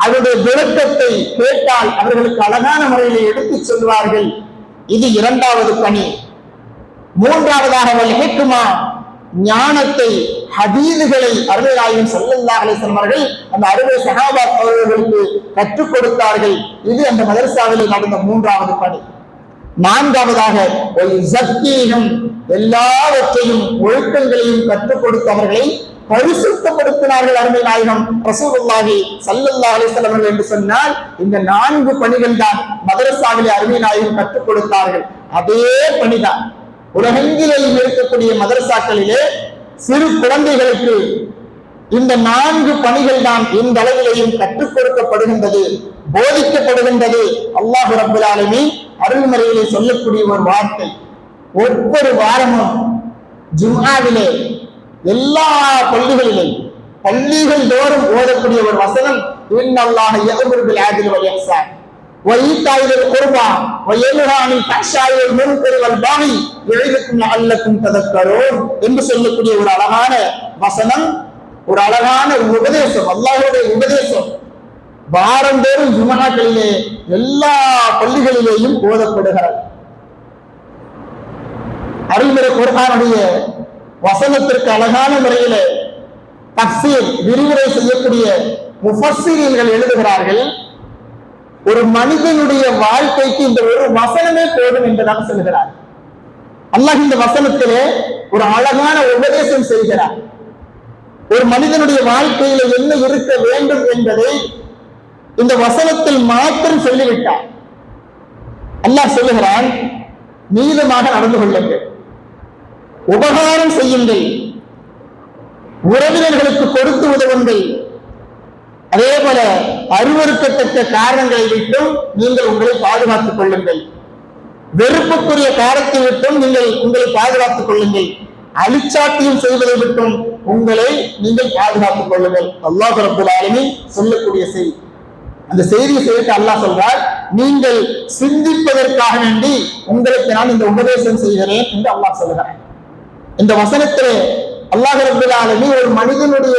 அவருடைய விளக்கத்தை கேட்டால் அவர்களுக்கு அழகான முறையில் எடுத்துச் சொல்வார்கள். இது இரண்டாவது பணி. மூன்றாவதாக வல் ஹிக்மா, ஞானத்தை, ஹதீதுகளை அருமை நாயகம் ஸல்லல்லாஹு அலைஹி வஸல்லம் அவர்கள் அந்த அருமை சஹாபா தோழர்களுக்கு கற்றுக் கொடுத்தார்கள். இது அந்த மதரசாவிலே நடந்த மூன்றாவது பணி. நான்காவதாக எல்லாவற்றையும் ஒழுக்கங்களையும் கற்றுக் கொடுத்தவர்களை பரிசுத்தப்படுத்தினார்கள் அருமை நாயகம் ரசூலுல்லாஹி ஸல்லல்லாஹு அலைஹி வஸல்லம் என்று சொன்னால் இந்த 4 பணிகள் தான் மதரசாவிலே அருமை நாயகம் கற்றுக் கொடுத்தார்கள். அதே பணிதான் உலகெங்கிலும் இருக்கக்கூடிய மதரசாக்களிலே சிறு குழந்தைகளுக்கு இந்த 4 பணிகள் தான் இந்த அளவிலேயும் கற்றுக் கொடுக்கப்படுகின்றது, போதிக்கப்படுகின்றது. அல்லாஹ் ரப்பல் ஆலமீன் அருள்மறையிலே சொல்லக்கூடிய ஒரு வார்த்தை, ஒவ்வொரு வாரமும் ஜும்ஆவிலே எல்லா பள்ளிகளிலும் பள்ளிகள் தோறும் ஓதக்கூடிய ஒரு வசனம், இன்னல்லாஹ யஅமுரு பில் ஆதில் வல் இஹ்சான் வ ஈதாஇல் குர்பா வ யன்ஹா அனில் ஃபஹ்ஷாஇ வல் முன்கரி வல் பகி யஇதுக்கும் லஅல்லக்கும் ததக்கரூன் என்று சொல்லக்கூடிய ஒரு அழகான வசனம், ஒரு அழகான உபதேசம், அல்லாஹ்வுடைய உபதேசம் வாரந்தோறும் ஜும்ஆக்களிலே எல்லா பள்ளிகளிலேயும் ஓதப்படுகிறது. அருள்மறை குர்ஆனுடைய வசனத்திற்கு அழகான முறையில தஃசீர் விரிவுரை செய்யக்கூடிய முஃபஸ்ஸிரீன்கள் எழுதுகிறார்கள், ஒரு மனிதனுடைய வாழ்க்கைக்கு இந்த ஒரு வசனமே போதும் என்பதாக சொல்கிறார். அல்லாஹ் இந்த வசனத்திலே ஒரு அழகான உபதேசம் செய்கிறார். ஒரு மனிதனுடைய வாழ்க்கையில என்ன இருக்க வேண்டும் என்பதை இந்த வசனத்தில் மாத்திரம் சொல்லிவிட்டார். அல்லாஹ் சொல்லுகிறான், நீதமாக நடந்து கொள்ளுங்கள், உபகாரம் செய்யுங்கள், உறவினர்களுக்கு கொடுத்து உதவுங்கள், அதே போல அருவருக்கத்தக்க காரணங்களை விட்டும் நீங்கள் உங்களை பாதுகாத்துக் கொள்ளுங்கள், வெறுப்புக்குரிய காரத்தை விட்டும் நீங்கள் உங்களை பாதுகாத்துக் கொள்ளுங்கள், அழிச்சாட்டியம் செய்வதை விட்டும் உங்களை நீங்கள் பாதுகாத்துக் கொள்ளுங்கள். அல்லாஹ் ரப்பல் ஆலமீன் சொல்லக்கூடிய செய்தி. அந்த செய்தியை செய்து அல்லாஹ் சொல்றார், நீங்கள் சிந்திப்பதற்காக வேண்டி உங்களுக்கு நான் இந்த உபதேசம் செய்கிறேன் என்று அல்லாஹ் சொல்லுகிறார். இந்த வசனத்திலே அல்லாஹ் ரப்பல் ஆலமீன் ஒரு மனிதனுடைய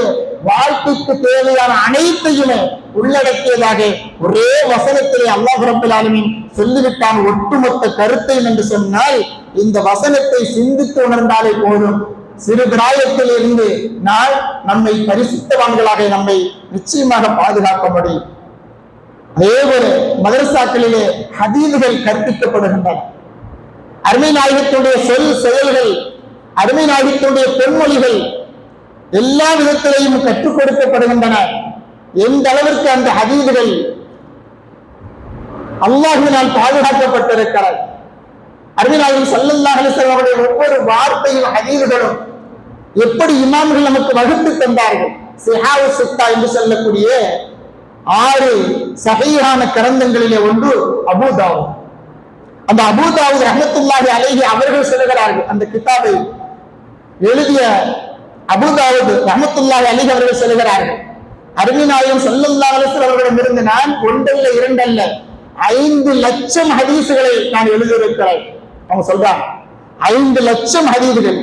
வாழ்க்கைக்கு தேவையான அனைத்தையுமே உள்ளடக்கியதாக ஒரே வசனத்திலே அல்லாஹ் ரப்பல் ஆலமீன் சொல்லிவிட்டான் ஒட்டுமொத்த கருத்தை என்று சொன்னால், இந்த வசனத்தை சிந்தித்து உணர்ந்தாலே போதும், சிறு பிராயத்தில் இருந்து நான் நம்மை பரிசுத்தவான்களாக நம்மை நிச்சயமாக பாதுகாக்க முடியும். அதேபோல மதரசாக்களிலே ஹதீதுகள் கற்பிக்கப்படுகின்றன. அருமை நாயகத்துடைய சொல் செயல்கள், அருமை நாயகத்துடைய பொன்மொழிகள் எல்லா விதத்திலையும் கற்றுக் கொடுக்கப்படுகின்றன. எந்த அளவிற்கு அந்த ஹதீதுகள் அல்லாஹ்வினால் பாதுகாக்கப்பட்டிருக்கிறது. அருமை நாயகம் ஸல்லல்லாஹு அலைஹி வஸல்லம் அவருடைய ஒவ்வொரு வார்த்தையும் ஹதீதுகளும் எப்படி இமாம்கள் நமக்கு வகுத்து தந்தார்கள். சிஹாவு சித்தா என்று சொல்லக்கூடிய 6 சஹீஹான கிரந்தங்களிலே ஒன்று அபூ தாவூத். அந்த அபூ தாவூத் ரஹ்மத்துல்லாஹி அலைஹி அவர்கள் சொல்கிறார்கள், அந்த கிதாபை எழுதிய அபூ தாவூத் ரஹ்மத்துல்லாஹி அலைஹி அவர்கள் சொல்கிறார்கள், அருமை நாயகம் ஸல்லல்லாஹு அலைஹி வஸல்லம் அவர்களிடமிருந்து நான் 1 அல்ல 2 அல்ல 5 லட்சம் ஹதீஸ்களை நான் எழுதியிருக்கிறேன். அவங்க சொல்றாங்க 5 லட்சம் ஹதீதுகள்.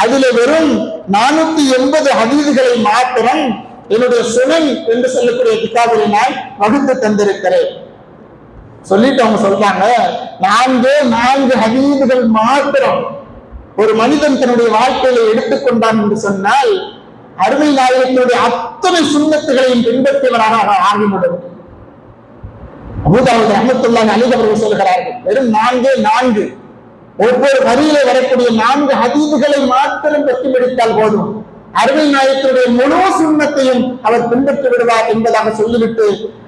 அதில் வெறும் 480 ஹதீதுகளை மாத்திரம் என்னுடைய சுனன் என்று சொல்லக்கூடிய கிதாபில் நான் வகுத்து தந்திருக்கிறேன். சொல்லிட்டு அவங்க சொல்றாங்க, 4 ஹதீதுகள் மாத்திரம் ஒரு மனிதன் தன்னுடைய வாழ்க்கையில எடுத்துக்கொண்டான் என்று சொன்னால் அருமை நாயகத்தினுடைய அத்தனை சுன்னத்துகளையும் பின்பற்றியவராக ஆகிவிடும். அபூ தாவூத் ரஹ்மத்துல்லாஹி அலைஹி அவர்கள் சொல்கிறார்கள், வெறும் 4 ஒவ்வொரு வரியிலே வரக்கூடிய 4 ஹதீதுகளை மாத்திரம் பெற்று பிடித்தால் போதும், அருமை நாயகத்தினுடைய முழு சுன்னத்தையும் அவர் பின்பற்றி விடுவார் என்பதாக சொல்லிவிட்டு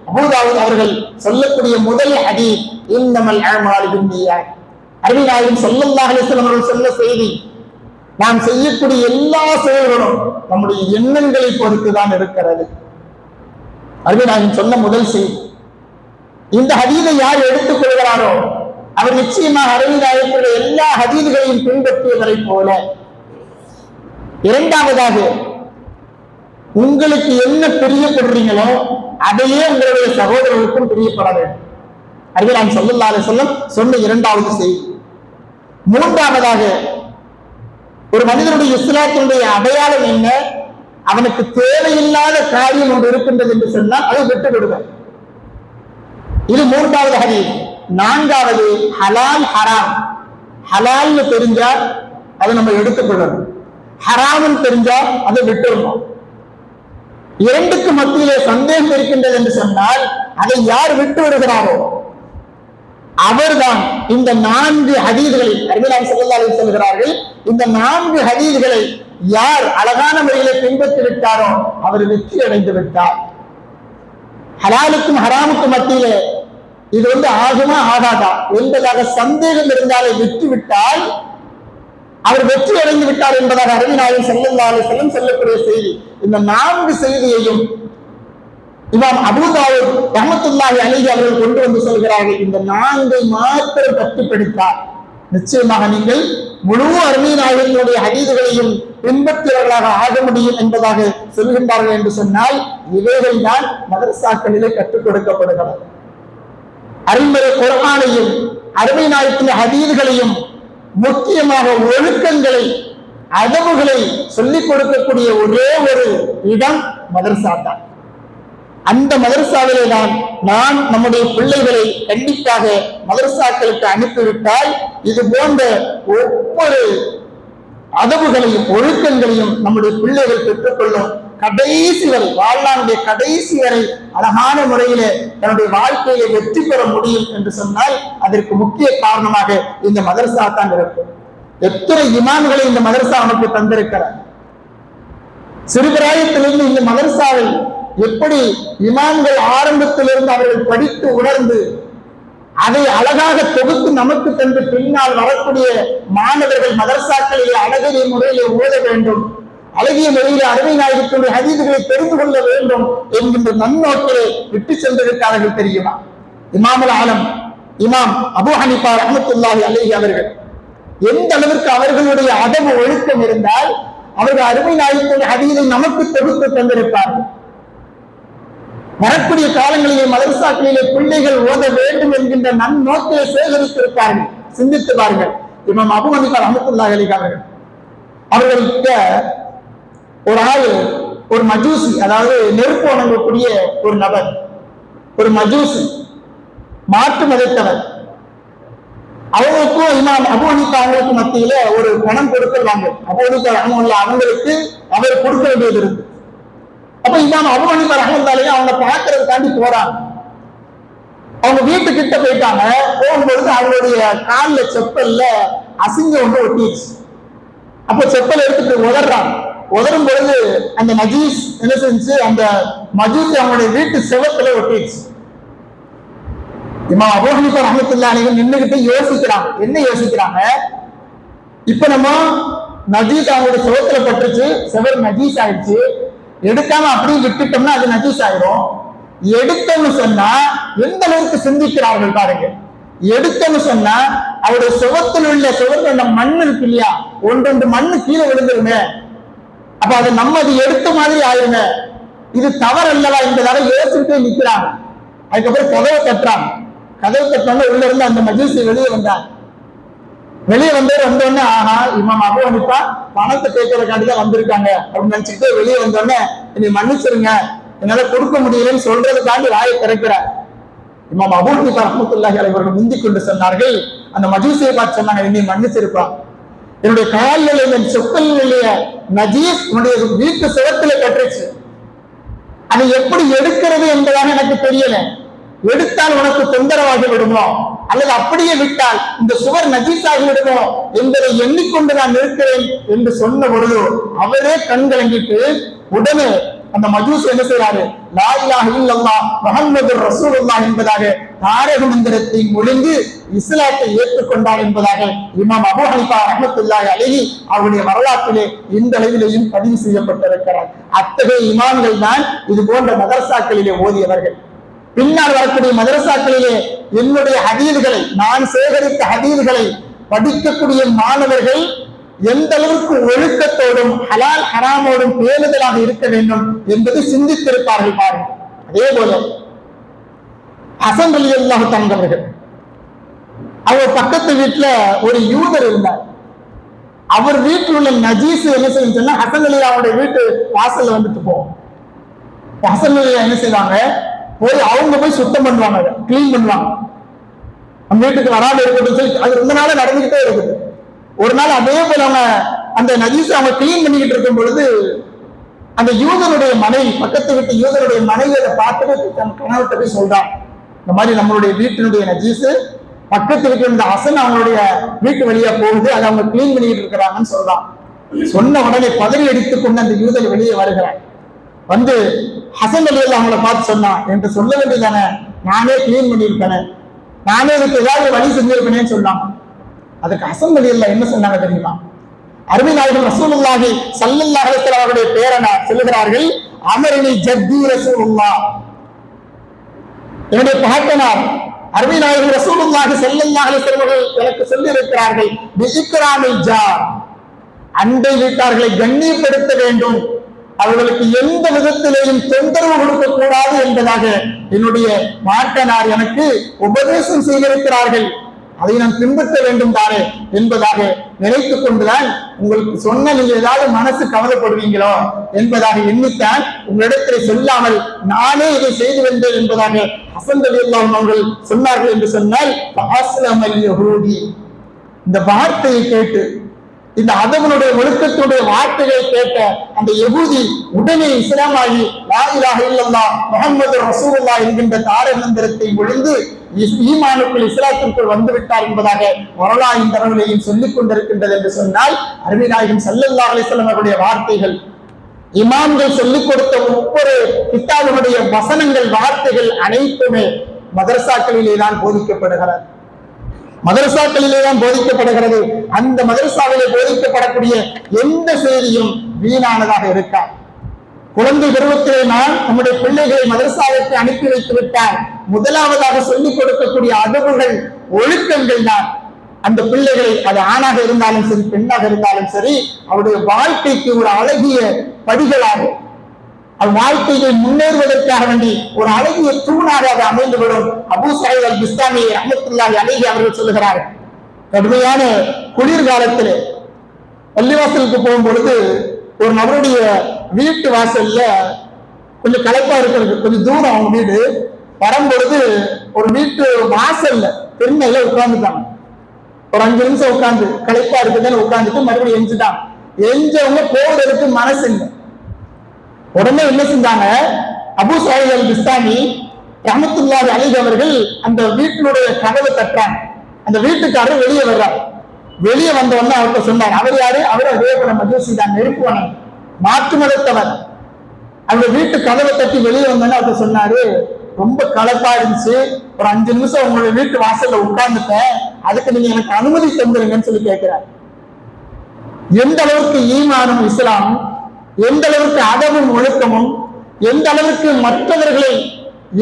அபூ தாவூத் அவர்கள் சொல்லக்கூடிய முதல் ஹதீஸ் இன்னமல் அஅமாலு பின்னியாத். அருமை நாயகம் ஸல்லல்லாஹு அலைஹி வஸல்லம் அவர்கள் சொன்ன செய்தி, நாம் செய்யக்கூடிய எல்லா செயல்களும் நம்முடைய எண்ணங்களை பொறுத்துதான் இருக்கிறது. அருமை நாயகம் சொன்ன முதல் செய்தி. இந்த ஹதீதை யார் எடுத்துக் கொள்கிறாரோ அவர் நிச்சயமாக அருமை நாயகத்துடைய எல்லா ஹதீதுகளையும் பின்பற்றியவரை போல. இரண்டாவதாக, உங்களுக்கு என்ன பிரியப்படுறீங்களோ அதையே உங்களுடைய சகோதரர்களுக்கும் பிரியப்பட வேண்டும். அருமை நாயகம் ஸல்லல்லாஹு அலைஹி வஸல்லம் சொன்ன இரண்டாவது செய்தி. மூன்றாவதாக, ஒரு மனிதனுடைய இஸ்லாத்தினுடைய அடையாளம் என்ன? அவனுக்கு தேவையில்லாத காரியம் ஒன்று இருக்கின்றது என்று சொன்னால் அதை விட்டு விடுவார். இது மூன்றாவது ஹதீஸ். நான்காவது, ஹலால் ஹராம். ஹலால்னு தெரிஞ்சா அதை நம்ம எடுத்துக்கொள்ளணும், ஹராம்னு தெரிஞ்சா அதை விட்டுடணும். இரண்டுக்கு மத்தியிலே சந்தேகம் இருக்கின்றது என்று சொன்னால் அதை யார் விட்டு விடுகிறாரோ அவர்தான் இந்த 4 ஹதீதுகளில் அருமை நாயகம் ஸல்லல்லாஹு அலைஹி வஸல்லம் சொல்கிறார்கள், இந்த 4 ஹதீதுகளை யார் அழகான முறையிலே பின்பற்றி விட்டாரோ அவர் வெற்றி அடைந்து விட்டார். ஹலாலுக்கும் ஹராமுக்கும் மத்தியிலே இது ஆகுமா ஆகாதா என்பதாக சந்தேகம் இருந்தாலே விட்டு விட்டால் அவர் வெற்றி அடைந்து விட்டார் என்பதாக அருமை நாயகம் ஸல்லல்லாஹு அலைஹி வஸல்லம் சொல்லக்கூடிய செய்தி. இந்த 4 செய்தியையும் இமாம் அபூ தாவூத் ரஹ்மத்துல்லாஹி அலைஹி அவர்கள் கொண்டு வந்து சொல்கிறார்கள், இந்த 4 மாத்திரம் பற்றி படித்தார் நிச்சயமாக நீங்கள் முழு அருமை நாயகத்தினுடைய ஹதீதுகளையும் பின்பற்றியவர்களாக ஆக முடியும் என்பதாக சொல்கின்றார்கள் என்று சொன்னால் இவைகள் தான் மதரசாக்களிலே கற்றுக் கொடுக்கப்படுகிறது. அருள்மறை குர்ஆனையும் அருமை நாயகத்தின் ஹதீதுகளையும் முக்கியமாக ஒழுக்கங்களை அதவுகளை சொல்லிக் கொடுக்கக்கூடிய ஒரே ஒரு இடம் மதரசா தான். அந்த மதரசாவிலே தான் நாம் நம்முடைய பிள்ளைகளை கண்டிப்பாக மதரசாக்களுக்கு அனுப்பிவிட்டால் இது போன்ற ஒவ்வொரு அதவுகளையும் ஒழுக்கங்களையும் நம்முடைய பிள்ளைகள் பெற்றுக்கொள்ளும். கடைசி வரை, வாழ்நாளுடைய கடைசி வரை அழகான முறையிலே தன்னுடைய வாழ்க்கையிலே வெற்றி பெற முடியும் என்று சொன்னால் அதற்கு முக்கிய காரணமாக இந்த மதரசா தான் இருக்கும். எத்தனை இமாம்களை இந்த மதரசா நமக்கு தந்திருக்கிறார். சிறுபிராயத்திலிருந்து இந்த மதரசாவில் எப்படி இமாம்கள் ஆரம்பத்திலிருந்து அவர்கள் படித்து உணர்ந்து அதை அழகாக தொகுத்து நமக்கு தந்து பின்னால் வரக்கூடிய மாணவர்கள் மதரசாக்களிலே அழகிய முறையிலே ஓத வேண்டும், அழகிய முறையிலே அருமை நாயகத்தினுடைய ஹதீதுகளை தெரிந்து கொள்ள வேண்டும் என்கின்ற நன்னோக்கிலே விட்டு சென்றிருக்கிறார்கள் தெரியுமா? இமாமுல் ஆலம் இமாம் அபூ ஹனீஃபா ரஹ்மத்துல்லாஹி அலைஹி அவர்கள் எந்த அளவிற்கு அவர்களுடைய அதவு ஒழுக்கம் இருந்தால் அவர்கள் அருமை நாயகத்தினுடைய ஹதீதை நமக்கு தொகுத்து தந்திருப்பார்கள். வரக்கூடிய காலங்களிலே மதரசாக்களிலே பிள்ளைகள் ஓத வேண்டும் என்கின்ற நன்னோக்கிலே சேகரித்திருப்பார்கள். சிந்தித்து பாருங்கள். இமாம் அபூ ஹனீஃபா ரஹ்மத்துல்லாஹி அலைஹி அவர்களுக்கு ஒரு ஆள், ஒரு மஜூசி, அதாவது நெருப்பு வணங்கக்கூடிய ஒரு நபர், ஒரு மஜூசி, மாற்று மதத்தவர். அவங்களுக்கும் இமாம் அபூ ஹனீஃபா அவங்களுக்கு மத்தியில ஒரு பணம் கொடுக்கல் வாங்க அபூ ஹனீஃபா ரஹ்மத்துல்லாஹி அவங்களுக்கு அவர் கொடுக்க வேண்டியது இருக்கு. அப்ப இமாம் அபூ ஹனீஃபா ரஹ்மத்துல்லாஹி அவங்க பார்க்கறதுக்காண்டி போறாங்க. அவங்க வீட்டுக்கிட்ட போயிட்டாங்க. போகும்பொழுது அவங்களுடைய காலில் செப்பல்ல அசிங்கம் ஒன்று ஒட்டிடுச்சு. அப்போ செப்பல் எடுத்துட்டு உதறாங்க. உதரும் பொழுது அந்த மஜூஸ் என்ன செஞ்சு அந்த மஜூஸ் அவங்களுடைய வீட்டு செவத்துல ஒட்டிடுச்சு. இமாம் அபூ ஹனீஃபா ரஹ்மத்துல்லாஹி அலைஹி நின்னுகிட்டு யோசிக்கிறாங்க. என்ன யோசிக்கிறாங்க? இப்ப நம்ம நஜீஸ் அவங்களுடைய செவத்துல பட்டுச்சு, செவர் நஜீஸ் ஆயிடுச்சு. எடுக்காம அப்படியே விட்டுட்டோம்னா அது நஜீஸ் ஆயிடும். எடுத்தோம்னு சொன்னா எந்த அளவுக்கு சிந்திக்கிறார்கள் பாருங்க. எடுத்தோம்னு சொன்னா அவருடைய சுவத்தில் உள்ள சுவத்துல மண் இருக்கு இல்லையா, ஒன்றொன்று மண்ணு கீழே விழுந்துருங்க. அப்ப அது நம்ம அது எடுத்த மாதிரி ஆயிருங்க. இது தவறு அல்லவா என்பதாக யோசிச்சுட்டே நிற்கிறாங்க. அதுக்கப்புறம் கதவை தட்டுறாங்க. கதவை தட்டினாங்க. உள்ள இருந்து அந்த மஜூசி வெளியே வந்தாங்க. வெளியே வந்தோடனே ஆஹா இமாம் அபூ ஹனீஃபா பணத்தை கேட்கறதுக்காண்டிதான் வந்திருக்காங்க அப்படின்னு நினைச்சுக்கிட்டு வெளியே வந்தோடனே என்னை மன்னிச்சிருங்க, என்னால கொடுக்க முடியலன்னு சொல்றதுக்காண்டி வாயை திறக்கிறார். இமாம் அபூ ஹனீஃபா ரஹ்மத்துல்லாஹி அலைஹி அவர்கள் முந்திக் கொண்டு சொன்னார்கள், அந்த மஜூசியை பார்த்து சொன்னாங்க, என்னை மன்னிச்சிருப்பான், என்னுடைய காலில் இந்த செப்பலினுடைய நஜீஸ் உன்னுடைய வீட்டு சிவத்துல கட்டுருச்சு, அதை எப்படி எடுக்கிறது என்பதாக எனக்கு தெரியல. எடுத்தால் உனக்கு தொந்தரவாகி விடுமோ அல்லது அப்படியே விட்டால் இந்த சுவர் நஜீஸாகி விடுமோ என்பதை எண்ணிக்கொண்டு நான் இருக்கிறேன் என்று சொன்ன பொழுது அவரே கண் கலங்கிட்டு உடனே அந்த மஜூஸ் என்ன செய்யறாரு, லா இலாஹ இல்லல்லாஹ் முஹம்மதுர் ரசூலுல்லாஹ் என்பதாக தாரக மந்திரத்தை மொழிந்து இஸ்லாத்தை ஏற்றுக்கொண்டார் என்பதாக இமாம் அபூ ஹனீஃபா ரஹ்மத்துல்லாஹி அலைஹி அவருடைய வரலாற்றிலே இந்த அளவிலேயும் பதிவு செய்யப்பட்டிருக்கிறார். அத்தகைய இமாம்கள் தான் இது போன்ற மதரசாக்களிலே ஓதியவர்கள். பின்னால் வரக்கூடிய மதரசாக்களிலே என்னுடைய ஹதீஸ்களை, நான் சேகரித்த ஹதீஸ்களை படிக்கக்கூடிய மாணவர்கள் எந்த அளவுக்கு ஒழுக்கத்தோடும் ஹலால் ஹராமோடும் பேணுதலாக இருக்க வேண்டும் என்பதை சிந்தித்திருப்பார்கள் பாருங்கள். அதே போல ஹசன் ரலியல்லாஹு தஆலா அவர் பக்கத்து வீட்டுல ஒரு யூதர் இருந்தார். அவர் வீட்டில் உள்ள நஜீஸ் என்ன செய்யும் சொன்னா ஹசன் அலி அவருடைய வீட்டு வாசல்ல வந்துட்டு போவோம். ஹசன் அலி என்ன செய்வாங்க, போய் அவங்க போய் சுத்தம் பண்ணுவாங்க, கிளீன் பண்ணுவாங்க. நம்ம வீட்டுக்கு வராமல் இருக்கட்டும் சொல்லி அது ரொம்ப நாளா நடந்துகிட்டே இருக்குது. ஒரு நாள் அதே போல அவங்க அந்த நஜீஸ் அவங்க கிளீன் பண்ணிக்கிட்டு இருக்கும் பொழுது அந்த யூதனுடைய மனைவி, பக்கத்து வீட்டு யூதனுடைய மனைவி அதை பார்த்துட்டு தன் கணவர்கிட்ட போய் சொல்றான், இந்த மாதிரி நம்மளுடைய வீட்டினுடைய நஜீஸ் பக்கத்து வீட்டில் இருந்த ஹசன் அவங்களுடைய வீட்டு வழியா போகுது, அதை அவங்க கிளீன் பண்ணிக்கிட்டு இருக்கிறாங்கன்னு சொல்றான். சொன்ன உடனே பதறி அடித்துக் கொண்டு அந்த யூதர் வெளியே வருகிறான். வந்து ஹசன் அலி அவங்களை பார்த்து சொன்னான், என்று சொல்ல வேண்டியதானே, நானே கிளீன் பண்ணியிருப்பேன், நானே இதுக்கு ஏதாவது வழி செஞ்சிருப்பேனேன்னு சொன்னான். அதுக்கு ஹசன் அலி என்ன சொன்னாங்க தெரியுமா, அருமை நாயகம் ரசூலுல்லாஹி ஸல்லல்லாஹு அலைஹி வஸல்லம் அவருடைய பேரனார் சொல்லுகிறார்கள், அமரனி ஜத்தி ரசூலுல்லாஹ், என்னுடைய பாட்டனார் அருமை நாயகம் ரசூலுல்லாஹி ஸல்லல்லாஹு அலைஹி வஸல்லம் எனக்கு சொல்லி இருக்கிறார்கள், பிஇக்ராமில் ஜார், அண்டை வீட்டார்களை கண்ணியப்படுத்த வேண்டும், அவர்களுக்கு எந்த விதத்திலேயும் தொந்தரவு கொடுக்க கூடாது என்பதாக என்னுடைய பாட்டனார் எனக்கு உபதேசம் செய்திருக்கிறார்கள், அதை நான் பின்பற்ற வேண்டும் தானே என்பதாக நினைத்துக் கொண்டுதான் உங்களுக்கு சொன்ன, நீங்க ஏதாவது மனசு கவலைப்படுவீங்களோ என்பதாக எண்ணித்தான் உங்களிடத்தில் சொல்லாமல் நானே இதை செய்து வந்தேன் என்பதாக ஹசன் ரலியல்லாஹு அவர்கள் சொன்னார்கள் என்று சொன்னால், இந்த வார்த்தையை கேட்டு, இந்த அதவனுடைய ஒழுக்கத்துடைய வார்த்தைகளை கேட்ட அந்த யகூதி உடனே இஸ்லாமாகி லா இலாஹ இல்லல்லாஹ் முஹம்மது ரசூலுல்லாஹ் என்கின்ற தாரக மந்திரத்தை ஒழிந்து ஈமானுக்குள் இஸ்லாத்திற்குள் வந்துவிட்டார் என்பதாக வரலாறு இந்த தரவிலையும் சொல்லிக் கொண்டிருக்கின்றது என்று சொன்னால், அருமை நாயகம் ஸல்லல்லாஹு அலைஹி வஸல்லம் அவருடைய வார்த்தைகள், இமாம்கள் சொல்லிக் கொடுத்த ஒவ்வொரு கிதாபுடைய வசனங்கள், வார்த்தைகள் அனைத்துமே மதரசாக்களிலே தான் போதிக்கப்படுகிறது. மதரசாக்களிலே தான் போதிக்கப்படுகிறது. அந்த மதரசாவிலே போதிக்கப்படக்கூடிய எந்த செய்தியும் வீணானதாக இருக்காது. குழந்தை பருவத்திலே நான் நம்முடைய பிள்ளைகளை மதரசாவிற்கு அனுப்பி வைத்து விட்டால் முதலாவதாக சொல்லிக் கொடுக்கக்கூடிய அதவுகள், ஒழுக்கங்கள் தான் அந்த பிள்ளைகளை, அது ஆணாக இருந்தாலும் சரி பெண்ணாக இருந்தாலும் சரி, அவருடைய வாழ்க்கைக்கு ஒரு அழகிய படிகளாக, வாழ்க்கையை முன்னேறுவதற்காக வேண்டி ஒரு அழகிய தூணாக அது அமைந்துவிடும். அபூ சயீத் அல் பிஸ்தாமி ரஹ்மத்துல்லாஹி அலைஹி அவர்கள் சொல்லுகிறார், கடுமையான குளிர்காலத்திலே பள்ளிவாசலுக்கு போகும்பொழுது ஒரு நபருடைய வீட்டு வாசல்ல கொஞ்சம் களைப்பா இருக்கிறது, கொஞ்சம் தூரம் அவங்க வீடு, வரும்பொழுது ஒரு வீட்டு வாசல்ல திண்ணையில உட்கார்ந்துட்டாங்க. ஒரு 5 நிமிஷம் உட்கார்ந்து களைப்பா இருக்குதுன்னு உட்கார்ந்துட்டு மறுபடியும் எஞ்சுட்டான். எஞ்சவங்க போவதற்கு மனசு இல்லை. உடனே என்ன செஞ்சாங்க, அபூ ஸஈத் அல் பிஸ்தாமி ரஹ்மத்துல்லாஹி அலைஹி அவர்கள் அந்த வீட்டினுடைய கதவை தட்டுறாங்க. அந்த வீட்டுக்காரர் வெளியே வர்றார். வெளியே வந்த உடனே அவர்கிட்ட சொன்னார். அவர் யாரு? அவர் அதேபோல மஜூசி தான், நெருப்புவனம், மாற்று மதத்தவர். அந்த வீட்டு கதவை தட்டி வெளியே வந்தோன்னு அவர்கிட்ட சொன்னாரு, ரொம்ப களைப்பா இருந்துச்சு, ஒரு 5 நிமிஷம் உங்களுடைய வீட்டு வாசல்ல உட்கார்ந்துட்டேன், அதுக்கு நீங்க எனக்கு அனுமதி தந்துருங்கன்னு சொல்லி கேட்கிறார். எந்த அளவுக்கு ஈமானும் இஸ்லாமும், எந்த அளவுக்கு அதவும் ஒழுக்கமும், எந்த அளவுக்கு மற்றவர்களை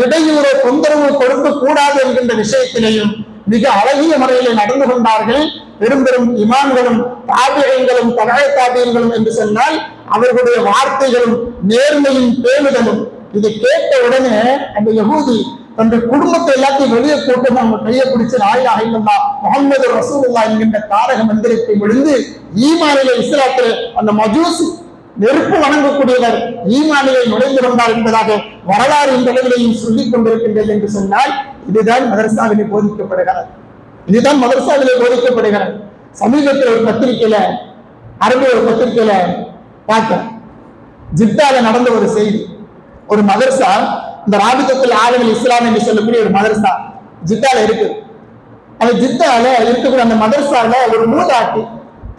இடையூறு தொந்தரவு கொடுக்க கூடாது என்கின்ற விஷயத்திலேயும் மிக அழகிய முறையிலே நடந்து கொண்டார்கள். பெரும் பெரும் இமாம்களும் தாபியங்களும் தபஅ தாபியங்களும் என்று சொன்னால் அவர்களுடைய வார்த்தைகளும் நேர்மையும் பேணுதலும். இதை கேட்ட உடனே அந்த யஹூதி தன்னுடைய குடும்பத்தை எல்லாத்தையும் வெளியே போட்டு அவங்க கையை பிடிச்சு லா இலாஹ இல்லல்லாஹ் முஹம்மது ரசூலுல்லாஹ் என்கின்ற தாரக மந்திரத்தை விழுந்து ஈமானிலே, இஸ்லாத்திலே அந்த மஜூசி நெருப்பு வணங்கக்கூடியவர் ஈமானிலே நுழைந்து கொண்டார் என்பதாக வரலாறு இந்த அளவிலையும் சொல்லிக் கொண்டிருக்கின்றது என்று சொன்னால் இதுதான் மதரசாவிலே போதிக்கப்படுகிறது. இதுதான் மதரசாவிலே போதிக்கப்படுகிறது. சமீபத்தில் ஒரு பத்திரிகையில, அரபு ஒரு பத்திரிகையில பார்த்தேன். ஜித்தால நடந்த ஒரு செய்தி. ஒரு மதரசா, இந்த ராபிதத்துல் ஆலிமுல் இஸ்லாம் என்று சொல்லக்கூடிய ஒரு மதரசா ஜித்தால இருக்கு. அந்த ஜித்தால இருக்கக்கூடிய அந்த மதரசால ஒரு மூதாட்டி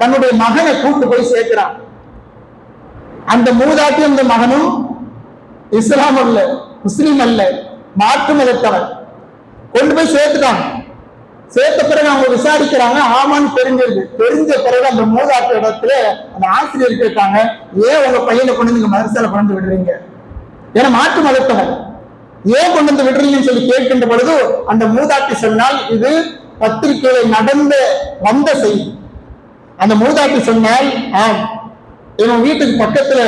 தன்னுடைய மகனை கூட்டு போய் சேர்க்கிறான். அந்த மூதாட்டி அந்த மகனும் இஸ்லாம் அல்ல, முஸ்லீம் அல்ல, மாற்று மதத்தவர். கொண்டு போய் சேர்த்துட்டாங்க. சேர்த்த பிறகு அவங்க விசாரிக்கிறாங்க. ஆமான்னு தெரிஞ்சது. தெரிஞ்ச பிறகு அந்த மூதாட்டி இடத்துல அந்த ஆசிரியர் கேட்டாங்க, ஏன் உங்க பையனை கொண்டு நீங்க மதரசால கொண்டு விடுறீங்க? ஏன்னா மாற்று மதத்தவர், ஏன் கொண்டு வந்து விடுறீங்கன்னு சொல்லி கேட்கின்ற பொழுது அந்த மூதாட்டி சொன்னால் இது பத்திரிகையில நடந்த வந்த செய்தி. அந்த மூதாட்டி சொன்னால், என் வீட்டுக்கு பக்கத்துல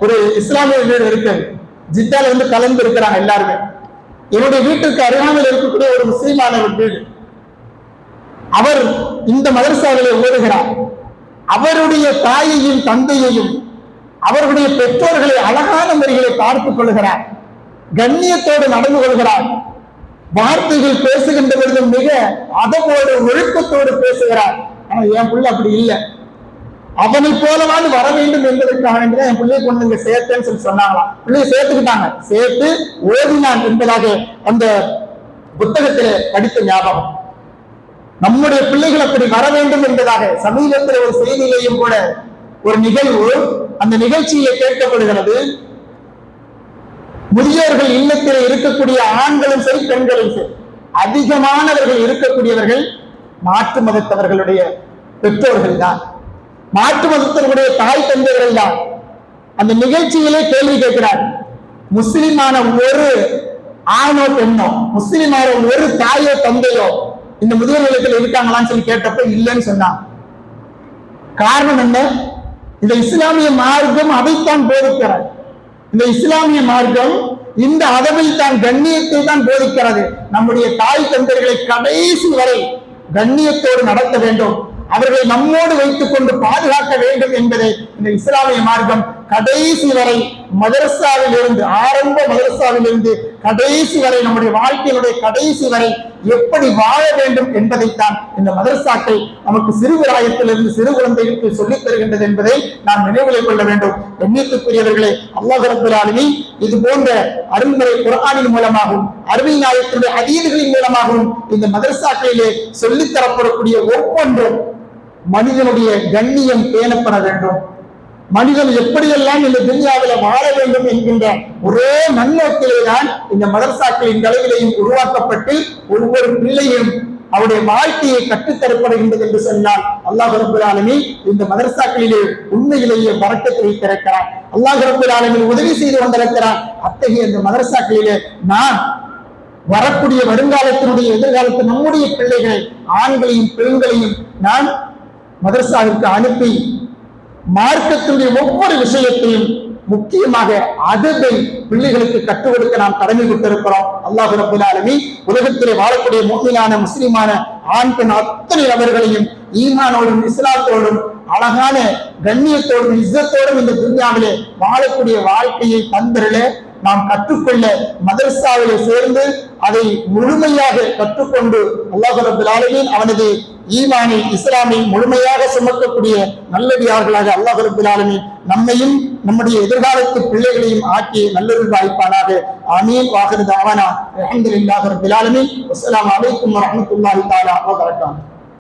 ஒரு இஸ்லாமிய வீடு இருக்கு, ஜித்தால வந்து கலந்து இருக்கிறாங்க எல்லாருமே. என்னுடைய வீட்டுக்கு அருகாமையில் இருக்கக்கூடிய ஒரு முஸ்லீமான ஒரு வீடு. அவர் இந்த மதரசாவிலே ஓடுகிறார். அவருடைய தாயையும் தந்தையையும் அவர்களுடைய பெற்றோர்களை அழகான முறைகளை பார்த்துக் கொள்கிறார். கண்ணியத்தோடு நடந்து கொள்கிறார். வார்த்தைகள் பேசுகின்ற பொழுது மிக அதவோடு ஒழுக்கத்தோடு பேசுகிறார். ஆனா என் பிள்ளை அப்படி இல்லை, அவனை போலவாது வர வேண்டும் என்பதற்காக வேண்டிதான் என் பிள்ளையை கொண்டு இங்க சேர்த்தேன்னு சொல்லி சொன்னாங்களாம். பிள்ளையை சேர்த்துக்கிட்டாங்க. சேர்த்து ஓதினான் என்பதாக அந்த புத்தகத்தில் படித்த ஞாபகம். நம்முடைய பிள்ளைகள் அப்படி வர வேண்டும் என்பதாக சமீபத்தில் ஒரு செய்தியிலேயும் கூட ஒரு நிகழ்வு, அந்த நிகழ்ச்சியிலே கேட்கப்படுகிறது. முதியோர்கள் இல்லத்தில் இருக்கக்கூடிய ஆண்களும் சரி பெண்களும் சரி அதிகமானவர்கள் இருக்கக்கூடியவர்கள் மாற்று மதத்தவர்களுடைய பெற்றோர்கள் தான், மாற்று மதத்தவர்களுடைய தாய் தந்தைகள் தான். அந்த நிகழ்ச்சியிலே கேள்வி கேட்கிறார், முஸ்லிமான ஒரு ஆணோ பெண்ணோ, முஸ்லிமான ஒரு தாயோ தந்தையோ இந்த முதியோர் இல்லத்தில் இருக்காங்களான்னு சொல்லி கேட்டப்ப இல்லைன்னு சொன்னான். காரணம் என்ன? இந்த இஸ்லாமிய மார்க்கம் அதைத்தான் போதிக்கிறது. இந்த இஸ்லாமிய மார்க்கம் இந்த அதவில் தான், கண்ணியத்தை தான் போதிக்கிறது. நம்முடைய தாய் தந்தைகளை கடைசி வரை கண்ணியத்தோடு நடத்த வேண்டும், அவர்களை நம்மோடு வைத்துக் கொண்டு பாதுகாக்க வேண்டும் என்பதை இந்த இஸ்லாமிய மார்க்கம் கடைசி வரை மதரசாவில் இருந்து, ஆரம்ப மதரசாவில் இருந்து கடைசி வரை நம்முடைய வாழ்க்கையினுடைய கடைசி வரை எப்படி வாழ வேண்டும் என்பதைத்தான் இந்த மதரசாக்கள் நமக்கு சிறுபிராயத்திலிருந்து சிறு குழந்தைகளுக்கு சொல்லித் தருகின்றது என்பதை நாம் நினைவில் கொள்ள வேண்டும். கண்ணியத்துக்குரியவர்களே, அல்லாஹ் ரப்பல் ஆலமீன் இது போன்ற அருள்முறை குர்ஆனின் மூலமாகவும் அருமை நாயகத்துடைய ஹதீஸ்களின் மூலமாகவும் இந்த மதரசாக்களிலே சொல்லித் தரப்படக்கூடிய ஒவ்வொன்றும் மனிதனுடைய கண்ணியம் பேணப்பட வேண்டும், மனிதன் எப்படியெல்லாம் இந்த துன்யாவில வாழ வேண்டும் என்கின்ற ஒரே நன்னோக்கிலேதான் இந்த மதரசாக்களின் அளவிலையும் உருவாக்கப்பட்டு ஒவ்வொரு பிள்ளையும் அவருடைய வாழ்க்கையை கற்றுத்தரப்படுகின்றது என்று சொன்னால் அல்லாஹ் ரப்பல் ஆலமீன் இந்த மதரசாக்களிலே உண்மையிலேயே பரக்கத்தை வைத்திருக்கிறார். அல்லாஹ் ரப்பல் ஆலமீன் உதவி செய்து கொண்டிருக்கிறார். அத்தகைய இந்த மதரசாக்களிலே நான் வரக்கூடிய வருங்காலத்தினுடைய எதிர்காலத்தில் நம்முடைய பிள்ளைகளை, ஆண்களையும் பெண்களையும் நான் மதரசாவிற்கு அனுப்பி மார்க்கத்தினுடைய ஒவ்வொரு விஷயத்தையும் முக்கியமாக அதபை பிள்ளைகளுக்கு கற்றுக் கொடுக்க நாம் கடமை விட்டிருக்கிறோம். அல்லாஹ் ரப்பல் ஆலமீன் உலகத்திலே வாழக்கூடிய முஃமினான முஸ்லிமான ஆண் பெண் அத்தனை நபர்களையும் ஈமானோடும் இஸ்லாத்தோடும் அழகான கண்ணியத்தோடும் இஸ்ஸத்தோடும் இந்த துன்யாவிலே வாழக்கூடிய வாழ்க்கையை தந்திரல நாம் கற்றுக்கொள்ள மதரசாவிலே சேர்ந்து அதை முழுமையாக கற்றுக்கொண்டு அல்லாஹ் ரப்பல் ஆலமீன் அவனது ஈமானை இஸ்லாமை முழுமையாக சுமக்கக்கூடிய நல்லடியார்களாக அல்லாஹ் ரப்பல் ஆலமீன் நம்மையும் நம்முடைய எதிர்காலத்து பிள்ளைகளையும் ஆக்கி நல்லருள் வாய்ப்பானாக. ஆமீன். வாஹிரு தஅவானா அல்ஹம்துலில்லாஹி ரப்பில் ஆலமீன். அஸ்ஸலாமு அலைக்கும் வரஹ்மத்துல்லாஹி தஆலா வ பரகாத்துஹு.